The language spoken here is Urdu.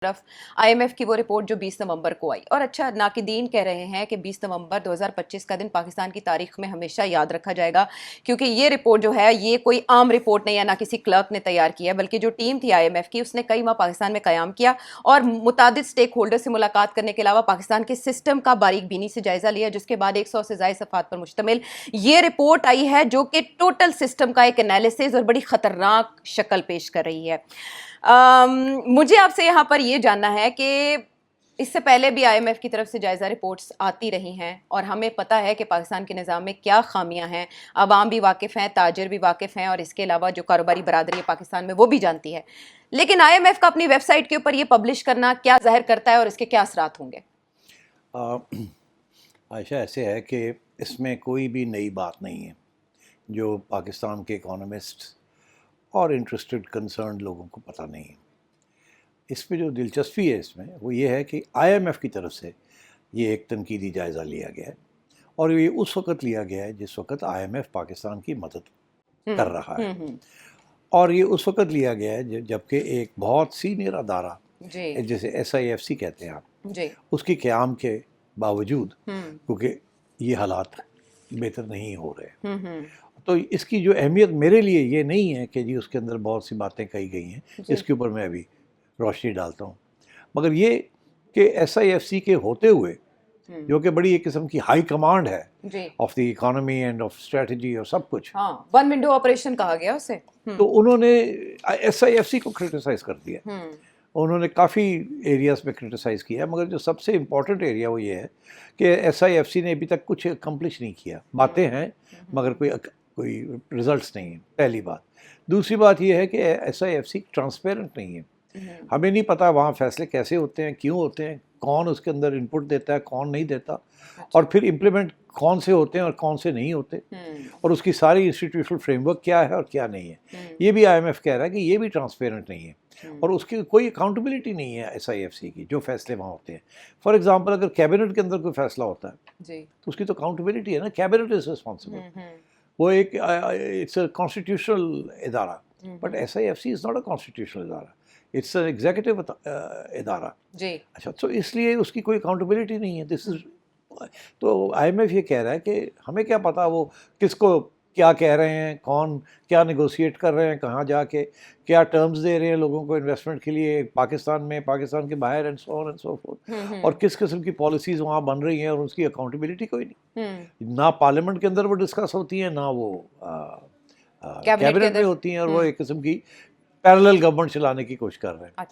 طرف IMF کی وہ رپورٹ جو 20 نومبر کو آئی، اور اچھا ناقدین کہہ رہے ہیں کہ 20 نومبر 2025 کا دن پاکستان کی تاریخ میں ہمیشہ یاد رکھا جائے گا، کیونکہ یہ رپورٹ جو ہے یہ کوئی عام رپورٹ نہیں ہے، نہ کسی کلرک نے تیار کیا ہے، بلکہ جو ٹیم تھی IMF کی اس نے کئی ماہ پاکستان میں قیام کیا اور متعدد سٹیک ہولڈر سے ملاقات کرنے کے علاوہ پاکستان کے سسٹم کا باریک بینی سے جائزہ لیا، جس کے بعد 100 سے زائد صفحات پر مشتمل یہ رپورٹ آئی ہے جو کہ ٹوٹل سسٹم کا ایک انالیسز اور بڑی خطرناک شکل پیش کر رہی ہے۔ مجھے آپ سے یہاں پر یہ جاننا ہے کہ اس سے پہلے بھی IMF کی طرف سے جائزہ رپورٹس آتی رہی ہیں اور ہمیں پتہ ہے کہ پاکستان کے نظام میں کیا خامیاں ہیں، عوام بھی واقف ہیں، تاجر بھی واقف ہیں، اور اس کے علاوہ جو کاروباری برادری ہے پاکستان میں وہ بھی جانتی ہے، لیکن IMF کا اپنی ویب سائٹ کے اوپر یہ پبلش کرنا کیا ظاہر کرتا ہے اور اس کے کیا اثرات ہوں گے؟ عائشہ، ایسے ہے کہ اس میں کوئی بھی نئی بات نہیں ہے جو پاکستان کے اکانومسٹ اور انٹرسٹڈ کنسرنڈ لوگوں کو پتہ نہیں ہے۔ اس پہ جو دلچسپی ہے اس میں وہ یہ ہے کہ IMF کی طرف سے یہ ایک تنقیدی جائزہ لیا گیا ہے، اور یہ اس وقت لیا گیا ہے جس وقت IMF پاکستان کی مدد کر رہا ہے، اور یہ اس وقت لیا گیا ہے جبکہ ایک بہت سینئر ادارہ جیسے SIFC کہتے ہیں آپ، اس کی قیام کے باوجود، کیونکہ یہ حالات بہتر نہیں ہو رہے، تو اس کی جو اہمیت میرے لیے یہ نہیں ہے کہ جی اس کے اندر بہت سی باتیں کہی گئی ہیں، اس کے اوپر میں ابھی روشنی ڈالتا ہوں، مگر یہ کہ SIFC کے ہوتے ہوئے جو کہ بڑی ایک قسم کی ہائی کمانڈ ہے of the economy and of strategy اور سب کچھ، ون ونڈو آپریشن کہا گیا اسے، تو انہوں نے SIFC کو کرٹیسائز کر دیا، انہوں نے کافی ایریاز میں کرٹیسائز کیا، مگر جو سب سے امپورٹنٹ ایریا وہ یہ ہے کہ SIFC نے ابھی تک کچھ اکمپلش نہیں کیا، باتیں ہیں مگر کوئی ریزلٹس نہیں ہیں، پہلی بات۔ دوسری بات یہ ہے کہ SIFC ٹرانسپیرنٹ نہیں ہے، ہمیں نہیں پتہ وہاں فیصلے کیسے ہوتے ہیں، کیوں ہوتے ہیں، کون اس کے اندر انپٹ دیتا ہے، کون نہیں دیتا، اور پھر امپلیمنٹ کون سے ہوتے ہیں اور کون سے نہیں ہوتے، اور اس کی ساری انسٹیٹیوشنل فریم ورک کیا ہے اور کیا نہیں ہے۔ یہ بھی IMF کہہ رہا ہے کہ یہ بھی ٹرانسپیرنٹ نہیں ہے، اور اس کی کوئی اکاؤنٹیبلٹی نہیں ہے SIFC کی، جو فیصلے وہاں ہوتے ہیں۔ فار ایگزامپل اگر کیبنٹ کے اندر کوئی فیصلہ ہوتا ہے تو اس کی تو اکاؤنٹیبلٹی ہے نا، کیبنٹ از ریسپانسبل، وہ ایک اٹس اے کانسٹیٹیوشنل ادارہ، but SIFC is not a constitutional ادارہ، اٹس این ایگزیکٹو ادارہ، اچھا، تو اس لیے اس کی کوئی اکاؤنٹیبلٹی نہیں ہے۔ دس از، تو IMF یہ کہہ رہا ہے کہ ہمیں کیا پتہ وہ کس کو کیا کہہ رہے ہیں، کون کیا نیگوشیٹ کر رہے ہیں، کہاں جا کے کیا ٹرمز دے رہے ہیں لوگوں کو انویسٹمنٹ کے لیے، پاکستان میں، پاکستان کے باہر، and so on and so forth, اور کس قسم کی پالیسیز وہاں بن رہی ہیں، اور اس کی اکاؤنٹیبلٹی کوئی نہیں، نہ پارلیمنٹ کے اندر وہ ڈسکس ہوتی ہیں، نہ وہ کیبنٹ میں ہوتی ہیں، اور وہ ایک قسم کی پیرلل گورنمنٹ چلانے کی کوشش کر رہے ہیں۔